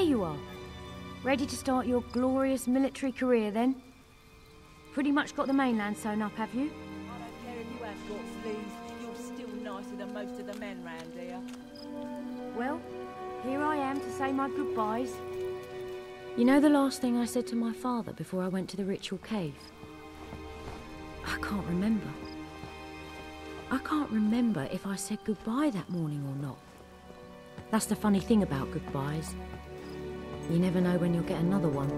you are. Ready to start your glorious military career, then? Pretty much got the mainland sewn up, have you? I don't care if you have got sleeves. You're still nicer than most of the men round here. Well, here I am to say my goodbyes. You know the last thing I said to my father before I went to the ritual cave? I can't remember. I can't remember if I said goodbye that morning or not. That's the funny thing about goodbyes. You never know when you'll get another one.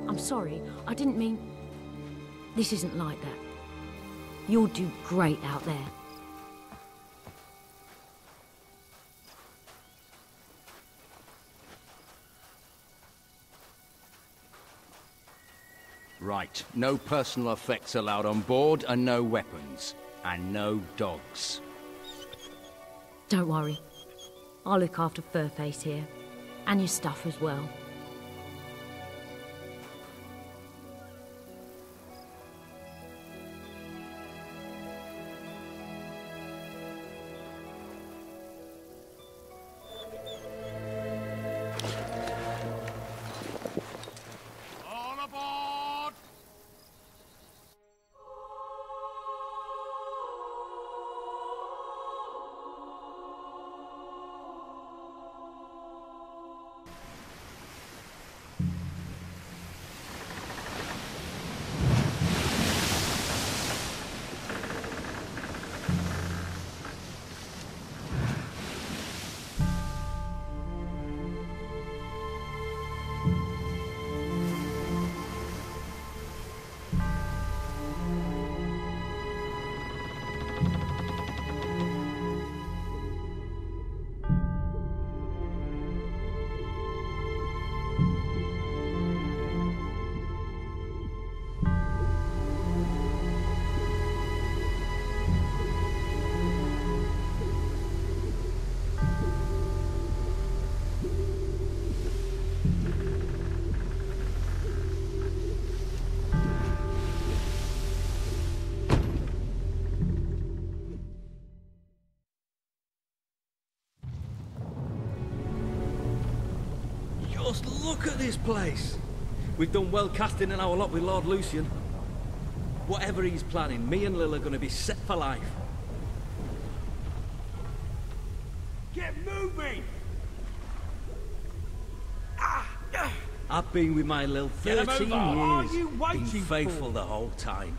I'm sorry, I didn't mean... This isn't like that. You'll do great out there. Right, no personal effects allowed on board, and no weapons. And no dogs. Don't worry. I'll look after Furface here. And your stuff as well. All aboard! Just look at this place. We've done well casting in our lot with Lord Lucian. Whatever he's planning, me and Lil are going to be set for life. Get moving! I've been with my Lil 13 What are years. you waiting Been faithful for? the whole time.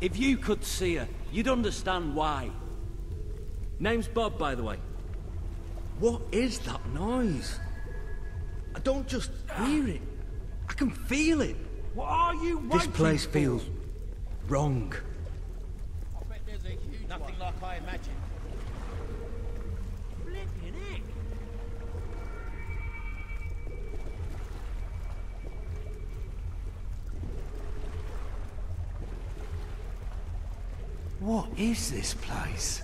If you could see her, you'd understand why. Name's Bob, by the way. What is that noise? I don't just hear it. I can feel it. What are you waiting This place for? feels wrong. I bet there's a huge Nothing like I imagined. Flipping it! What is this place?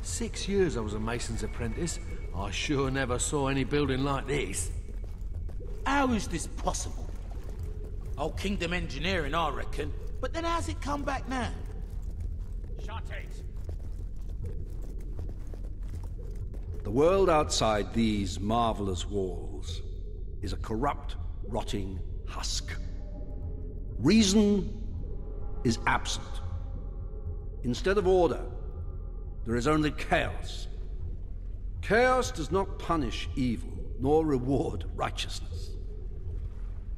6 years I was a mason's apprentice. I sure never saw any building like this. How is this possible? Old Kingdom engineering, I reckon. But then how's it come back now? Shut it! The world outside these marvelous walls is a corrupt, rotting husk. Reason is absent. Instead of order, there is only chaos. Chaos does not punish evil, nor reward righteousness.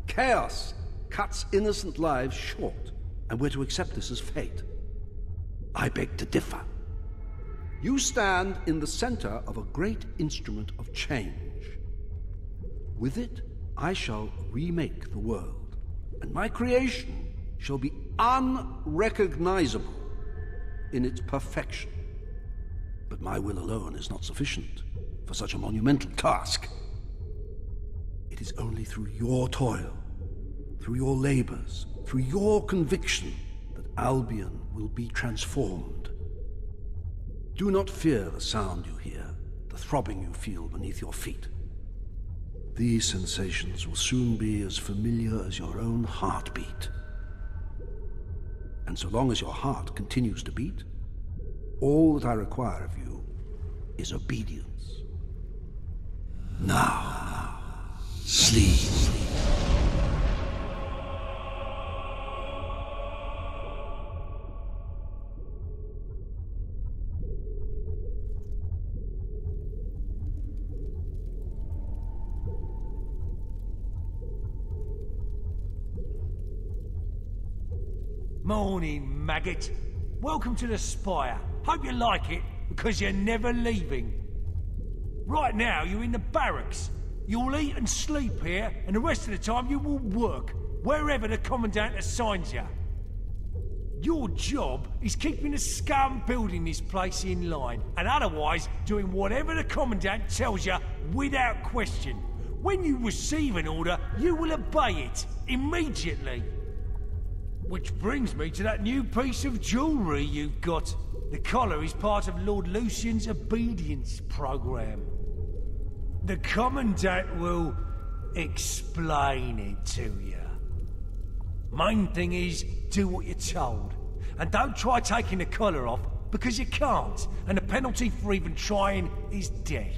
Chaos cuts innocent lives short, and we're to accept this as fate. I beg to differ. You stand in the center of a great instrument of change. With it, I shall remake the world, and my creation shall be unrecognizable in its perfection. But my will alone is not sufficient for such a monumental task. It is only through your toil, through your labors, through your conviction, that Albion will be transformed. Do not fear the sound you hear, the throbbing you feel beneath your feet. These sensations will soon be as familiar as your own heartbeat. And so long as your heart continues to beat, all that I require of you is obedience. Now. Sleep. Morning, maggot. Welcome to the Spire. Hope you like it, because you're never leaving. Right now, you're in the barracks. You'll eat and sleep here, and the rest of the time you will work, wherever the Commandant assigns you. Your job is keeping the scum building this place in line, and otherwise doing whatever the Commandant tells you without question. When you receive an order, you will obey it, immediately. Which brings me to that new piece of jewellery you've got. The collar is part of Lord Lucian's obedience program. The Commandant will explain it to you. Main thing is, do what you're told. And don't try taking the collar off, because you can't. And the penalty for even trying is death.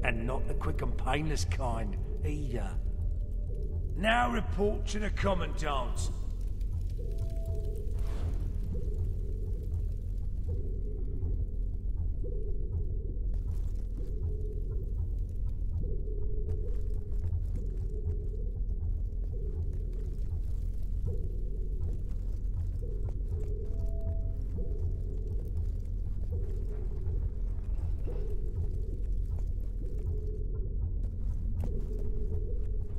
And not the quick and painless kind, either. Now report to the Commandant.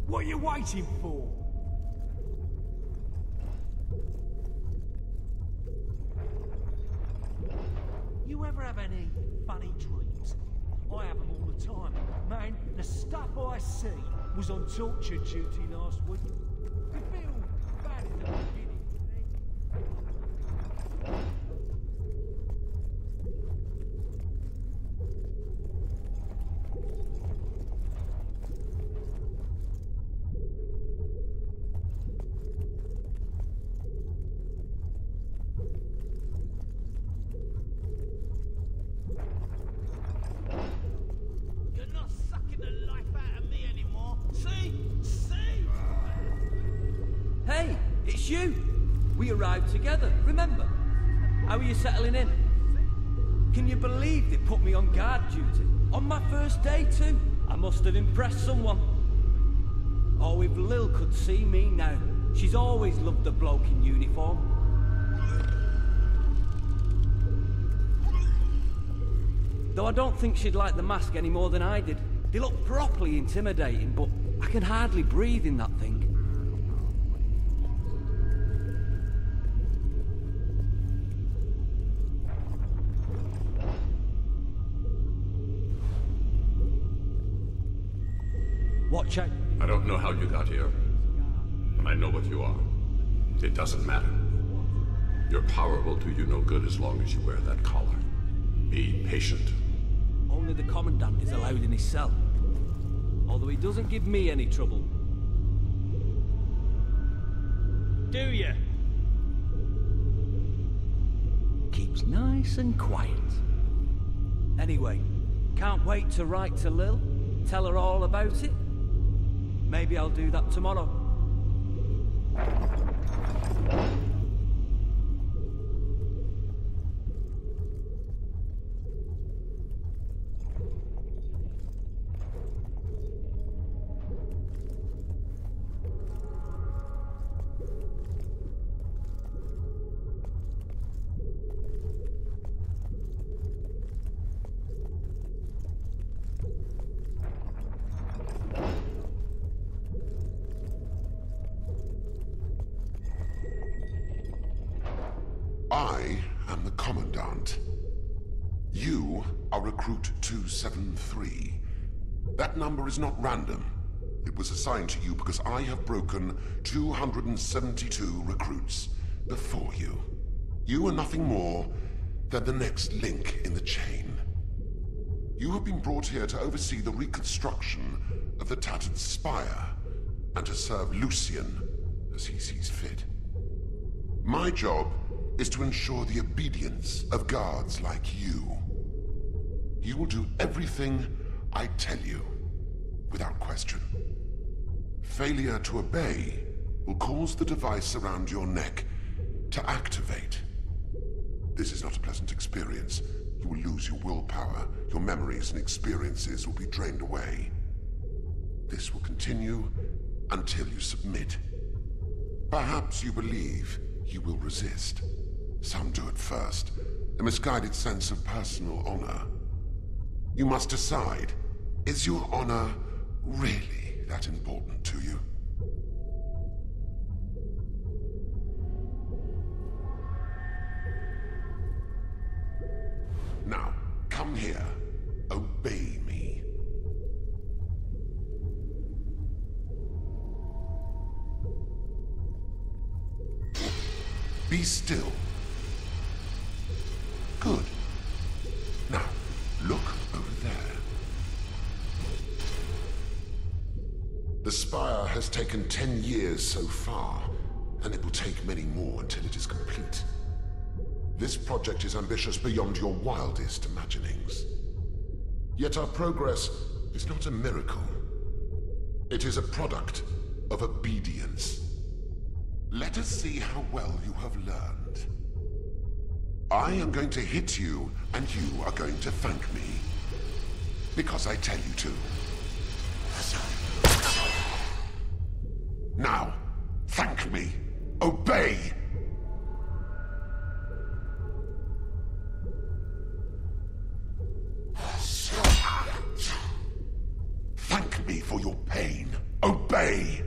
What are you waiting for? You ever have any funny dreams? I have them all the time. Man, the stuff I see was on torture duty last week. You feel bad at the beginning. Hey, it's you! We arrived together, remember? How are you settling in? Can you believe they put me on guard duty? On my first day too? I must have impressed someone. Oh, if Lil could see me now. She's always loved the bloke in uniform. Though I don't think she'd like the mask any more than I did. They look properly intimidating, but I can hardly breathe in that thing. Watch out. I don't know how you got here, but I know what you are. It doesn't matter. Your power will do you no good as long as you wear that collar. Be patient. Only the Commandant is allowed in his cell. Although he doesn't give me any trouble. Do you? Keeps nice and quiet. Anyway, can't wait to write to Lil, tell her all about it. Maybe I'll do that tomorrow. I am the Commandant. You are Recruit 273. That number is not random. It was assigned to you because I have broken 272 recruits before you. You are nothing more than the next link in the chain. You have been brought here to oversee the reconstruction of the tattered spire and to serve Lucian as he sees fit. My job is to ensure the obedience of guards like you. You will do everything I tell you, without question. Failure to obey will cause the device around your neck to activate. This is not a pleasant experience. You will lose your willpower, your memories and experiences will be drained away. This will continue until you submit. Perhaps you believe you will resist. Some do at first, a misguided sense of personal honor. You must decide, is your honor really that important to you? Now, come here. Obey me. Be still. Good. Now, look over there. The spire has taken 10 years so far, and it will take many more until it is complete. This project is ambitious beyond your wildest imaginings. Yet our progress is not a miracle. It is a product of obedience. Let us see how well you have learned. I am going to hit you, and you are going to thank me. Because I tell you to. Now, thank me. Obey! Thank me for your pain. Obey!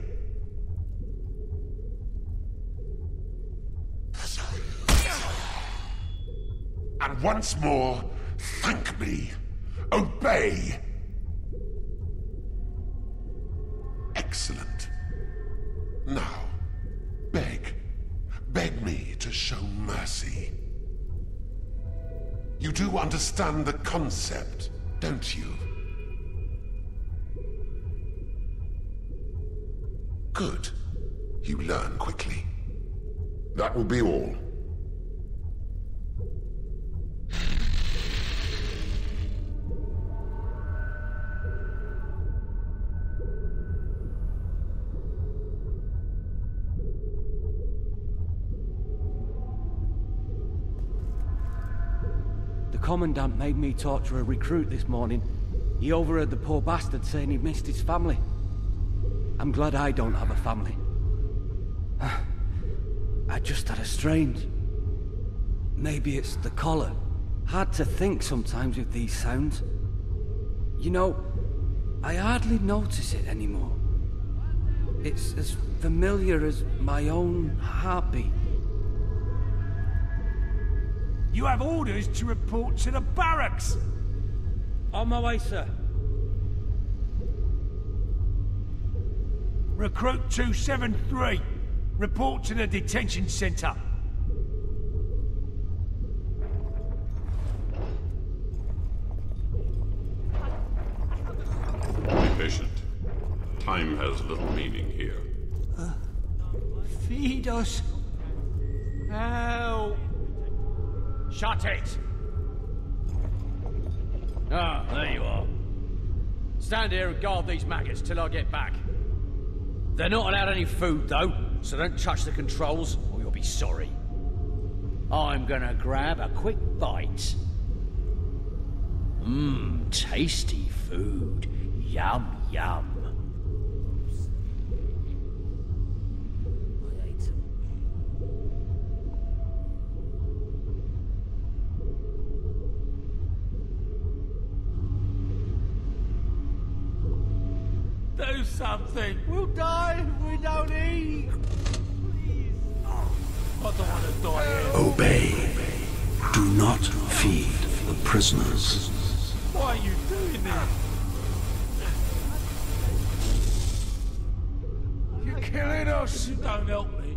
And once more, thank me. Obey! Excellent. Now, beg. Beg me to show mercy. You do understand the concept, don't you? Good. You learn quickly. That will be all. The Commandant made me torture a recruit this morning. He overheard the poor bastard saying he'd missed his family. I'm glad I don't have a family. I just had a strange... Maybe it's the collar. Hard to think sometimes with these sounds. You know, I hardly notice it anymore. It's as familiar as my own heartbeat. You have orders to report to the barracks! On my way, sir. Recruit 273. Report to the detention center. Be patient. Time has little meaning here. Feed us. Help. Shut it! Ah, there you are. Stand here and guard these maggots till I get back. They're not allowed any food, though, so don't touch the controls or you'll be sorry. I'm gonna grab a quick bite. Mmm, tasty food. Yum, yum. Do something! We'll die if we don't eat! Please. Oh, I don't want to die here. Obey. Do not feed the prisoners. Why are you doing this? You're killing us! You don't help me.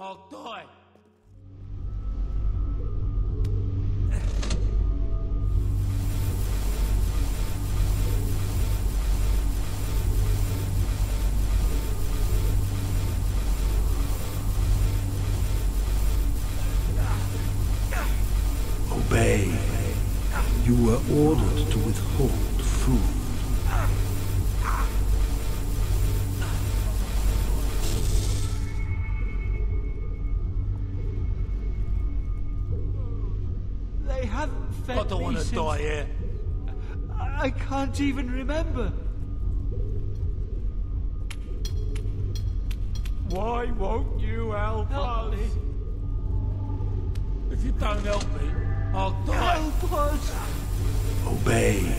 I'll die. Obey. You were ordered to withhold food. They haven't fed me I don't want to die here. I can't even remember. Why won't you help us? If you don't help me, I'll die. Help us! Obey.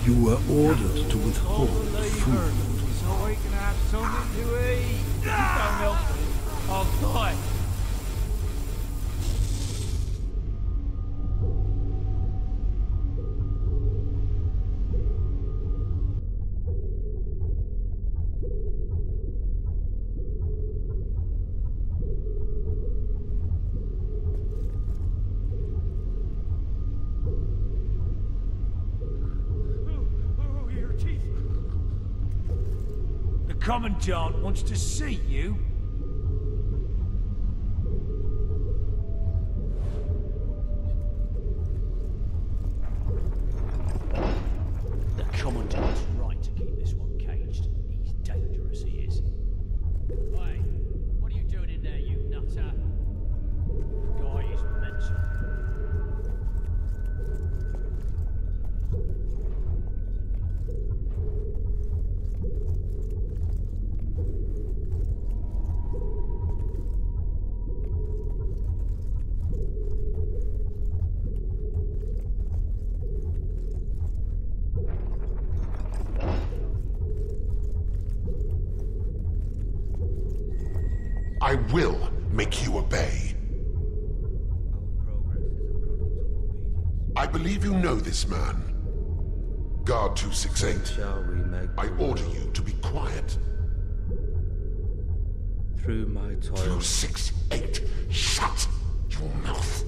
You were ordered to withhold food. So we can have something to eat. If you don't help me, I'll die. The Commandant wants to see you. The Commandant's right to keep this one caged. He's dangerous, he is. Hey, what are you doing in there, you nutter? The guy is mental. I will make you obey. I believe you know this man. Guard 268. I order you to be quiet. Through my toil, 268. Shut your mouth.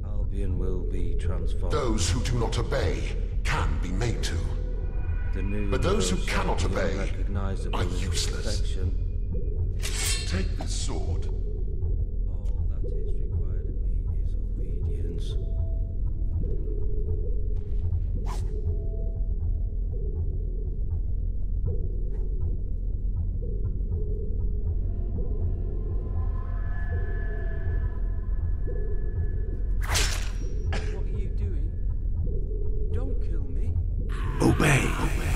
Albion will be transformed. Those who do not obey can be made to. But those who cannot obey are useless. Perfection. Take this sword. All that is required of me is obedience. What are you doing? Don't kill me. Obey.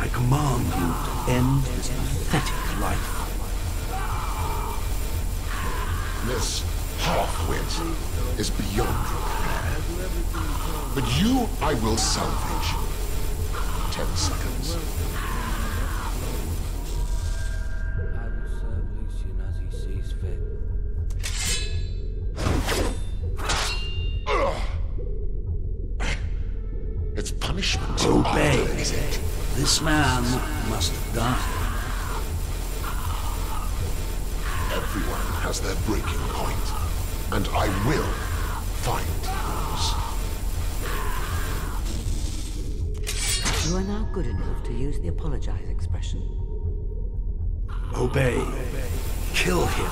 I command you to end this pathetic life. This half-wit is beyond repair. But you I will salvage. 10 seconds. I will serve Lucian as he sees fit. It's punishment. Obey. After, is it? This man must die. Everyone has their breaking point, and I will find yours. You are now good enough to use the apologize expression. Obey. Kill him.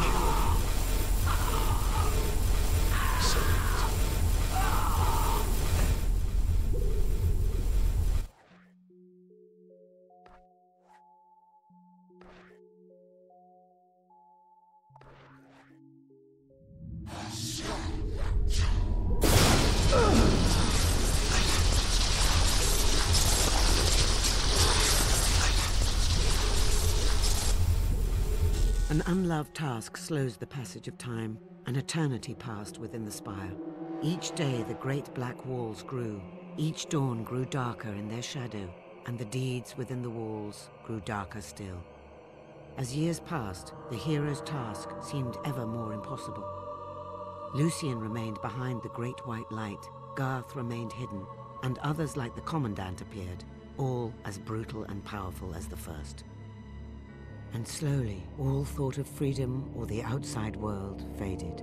An unloved task slows the passage of time. An eternity passed within the spire. Each day the great black walls grew. Each dawn grew darker in their shadow, and the deeds within the walls grew darker still. As years passed, the hero's task seemed ever more impossible. Lucian remained behind the great white light, Garth remained hidden, and others like the Commandant appeared, all as brutal and powerful as the first. And slowly, all thought of freedom or the outside world faded.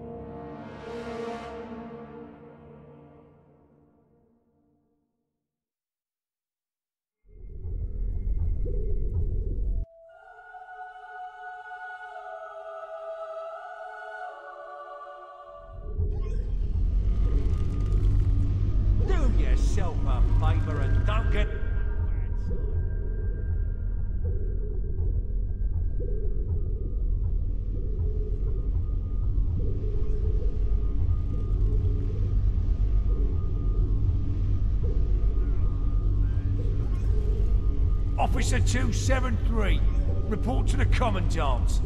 Do yourself a favour and don't get... Officer 273, report to the Commandant.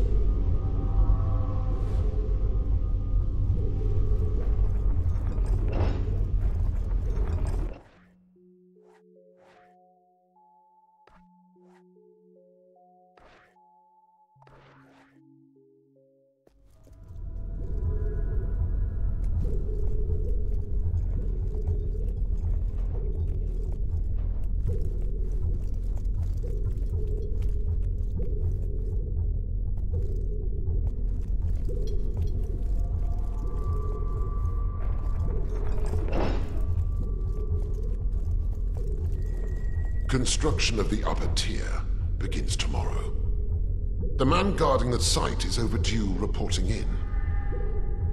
Construction of the upper tier begins tomorrow. The man guarding the site is overdue reporting in.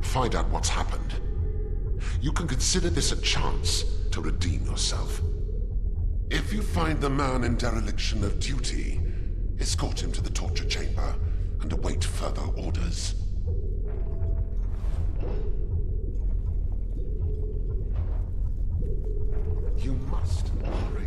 Find out what's happened. You can consider this a chance to redeem yourself. If you find the man in dereliction of duty, escort him to the torture chamber and await further orders. You must hurry.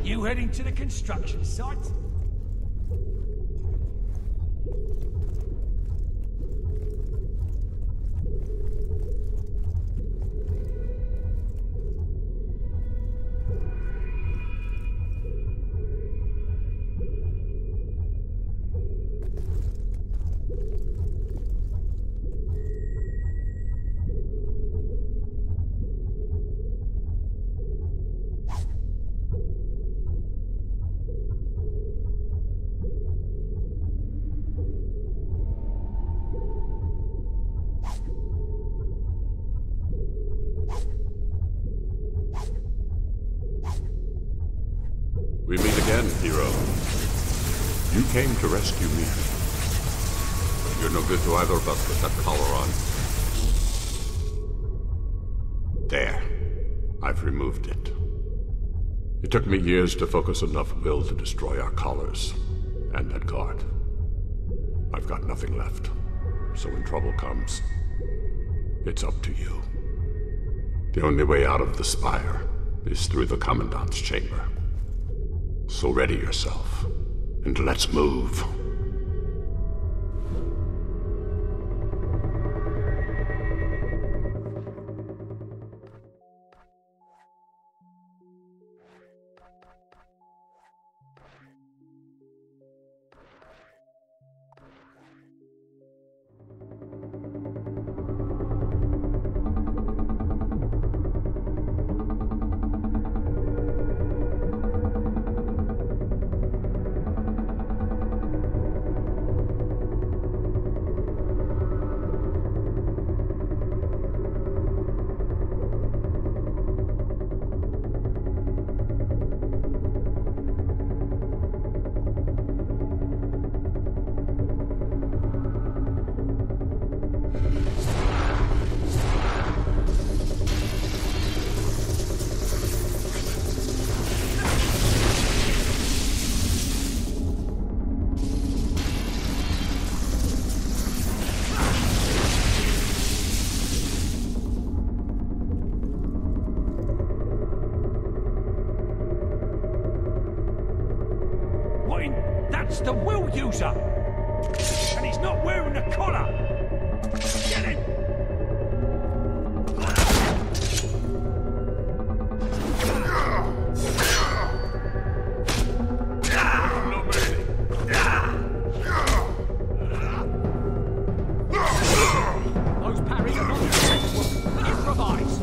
You heading to the construction site? We meet again, hero. You came to rescue me. But you're no good to either of us with that collar on. There. I've removed it. It took me years to focus enough will to destroy our collars and that guard. I've got nothing left. So when trouble comes, it's up to you. The only way out of the spire is through the Commandant's chamber. So ready yourself, and let's move. That's the will user! And he's not wearing the collar! Get him! Those parries are not effective. Improvise!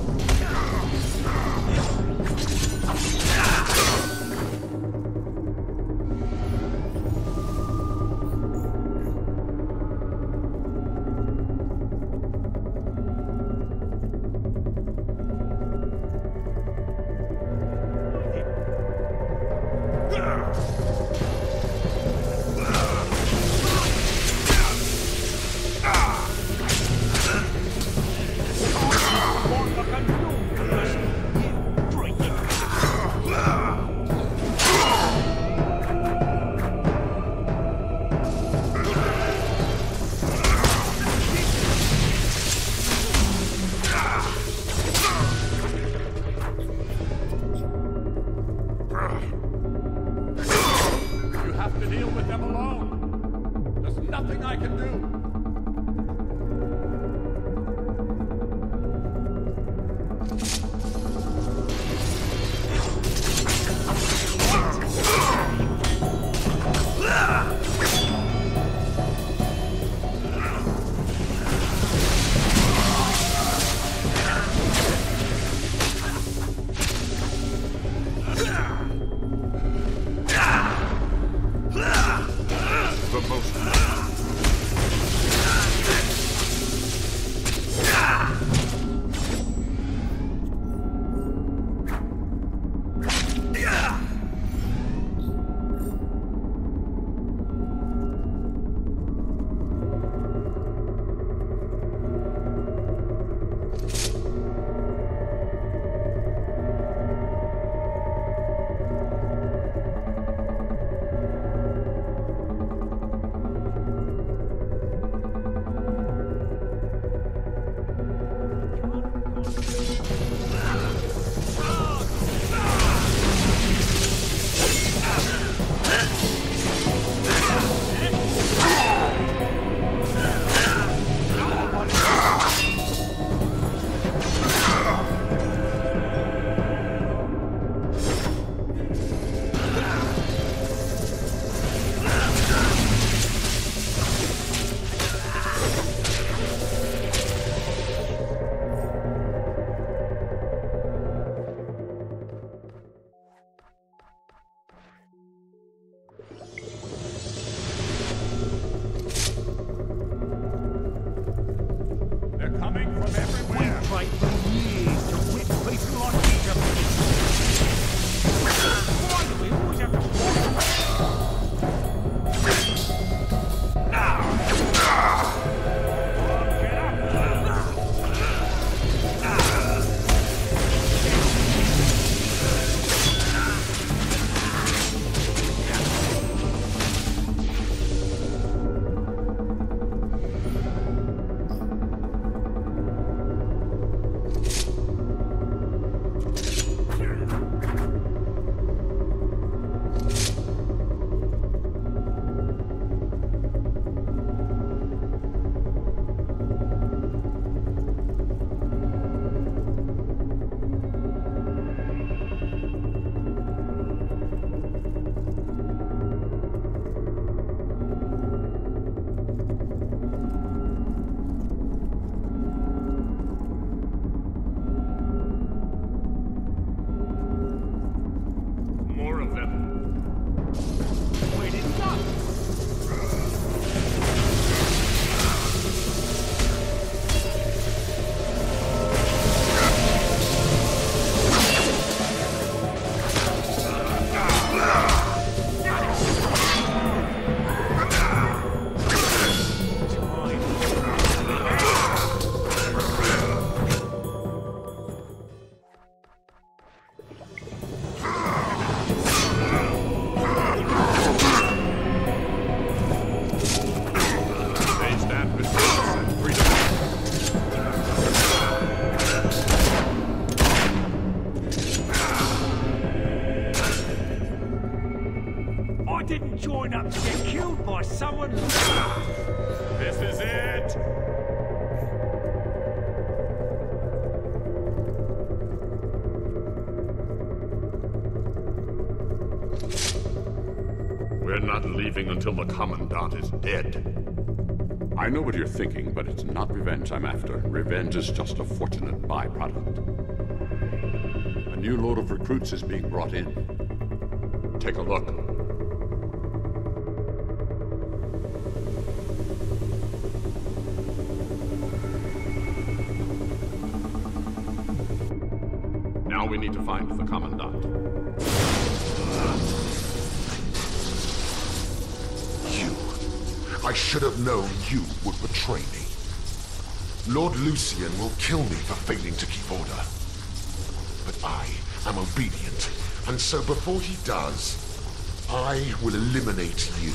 didn't join up to get killed by someone. This is it! We're not leaving until the Commandant is dead. I know what you're thinking, but it's not revenge I'm after. Revenge is just a fortunate byproduct. A new load of recruits is being brought in. Take a look. Now we need to find the Commandant. I should have known you would betray me. Lord Lucian will kill me for failing to keep order. But I am obedient, and so before he does, I will eliminate you.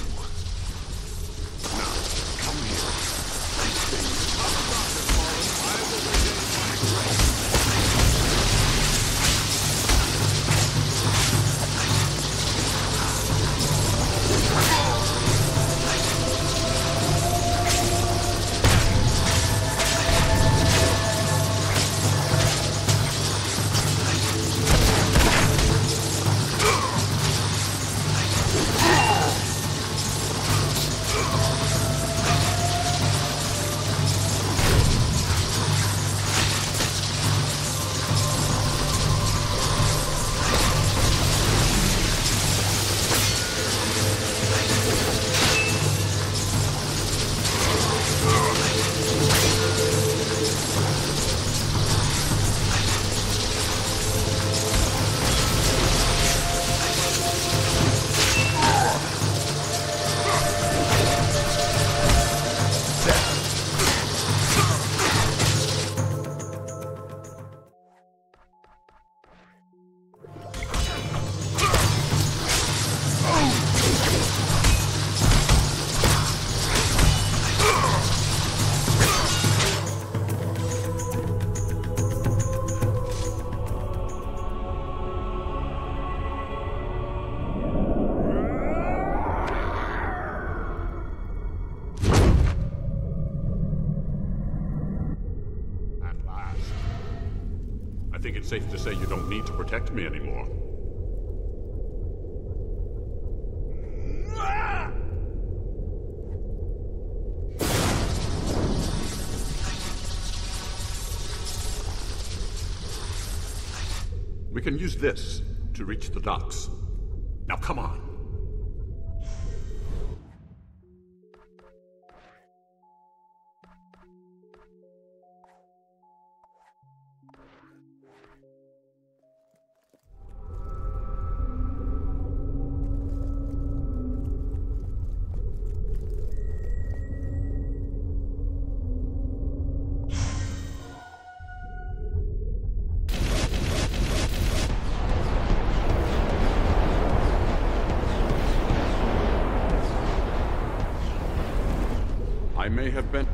Now, come here. I think it's safe to say you don't need to protect me anymore. We can use this to reach the docks. Now come on. I may have been...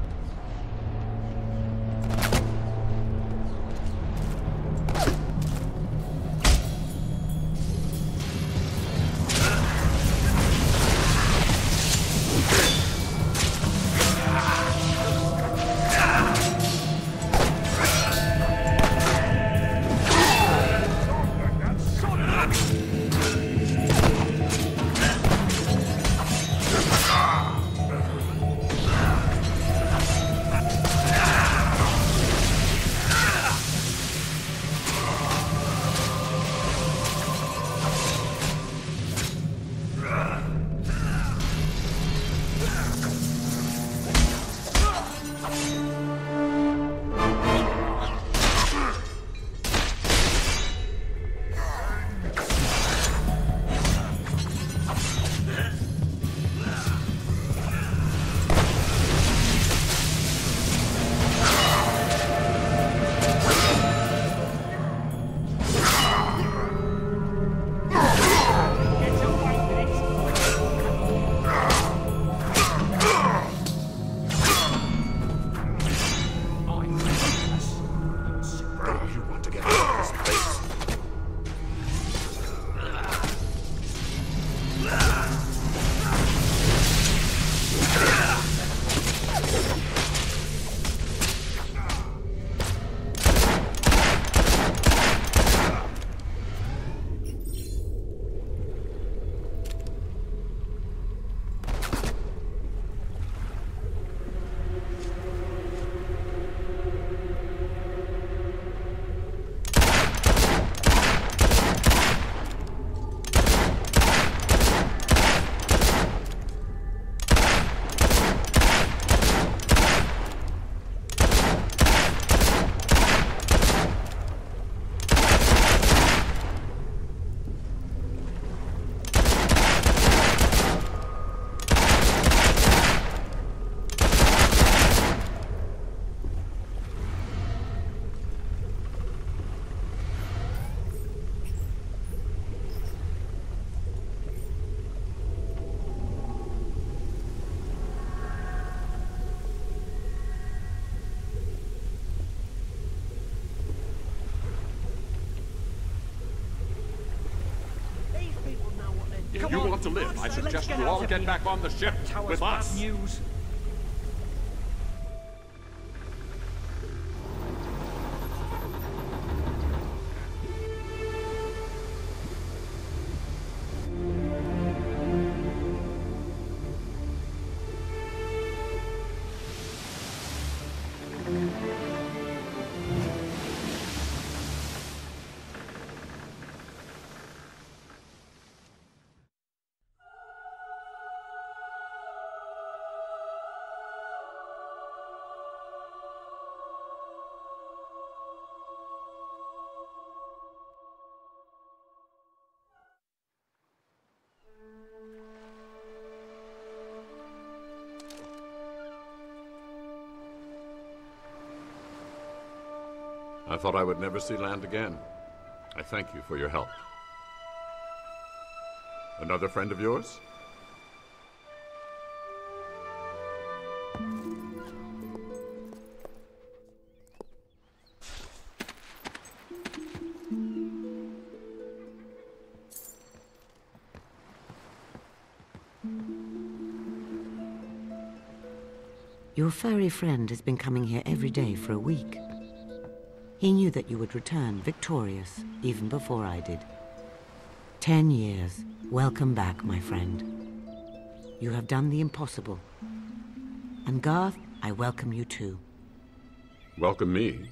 If you want to live, I suggest you all get back on the ship with us. News. I thought I would never see land again. I thank you for your help. Another friend of yours? Your furry friend has been coming here every day for a week. He knew that you would return victorious, even before I did. 10 years. Welcome back, my friend. You have done the impossible. And Garth, I welcome you too. Welcome me?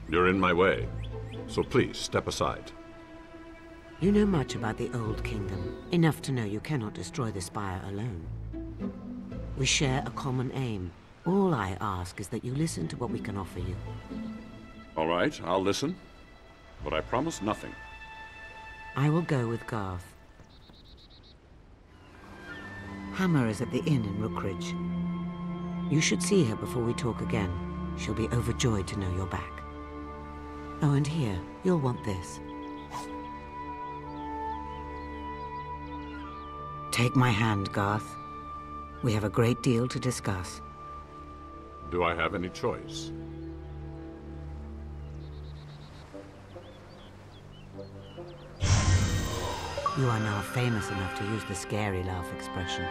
You're in my way, so please step aside. You know much about the Old Kingdom, enough to know you cannot destroy the Spire alone. We share a common aim. All I ask is that you listen to what we can offer you. All right, I'll listen, but I promise nothing. I will go with Garth. Hammer is at the inn in Rookridge. You should see her before we talk again. She'll be overjoyed to know you're back. Oh, and here, you'll want this. Take my hand, Garth. We have a great deal to discuss. Do I have any choice? You are now famous enough to use the scary laugh expression.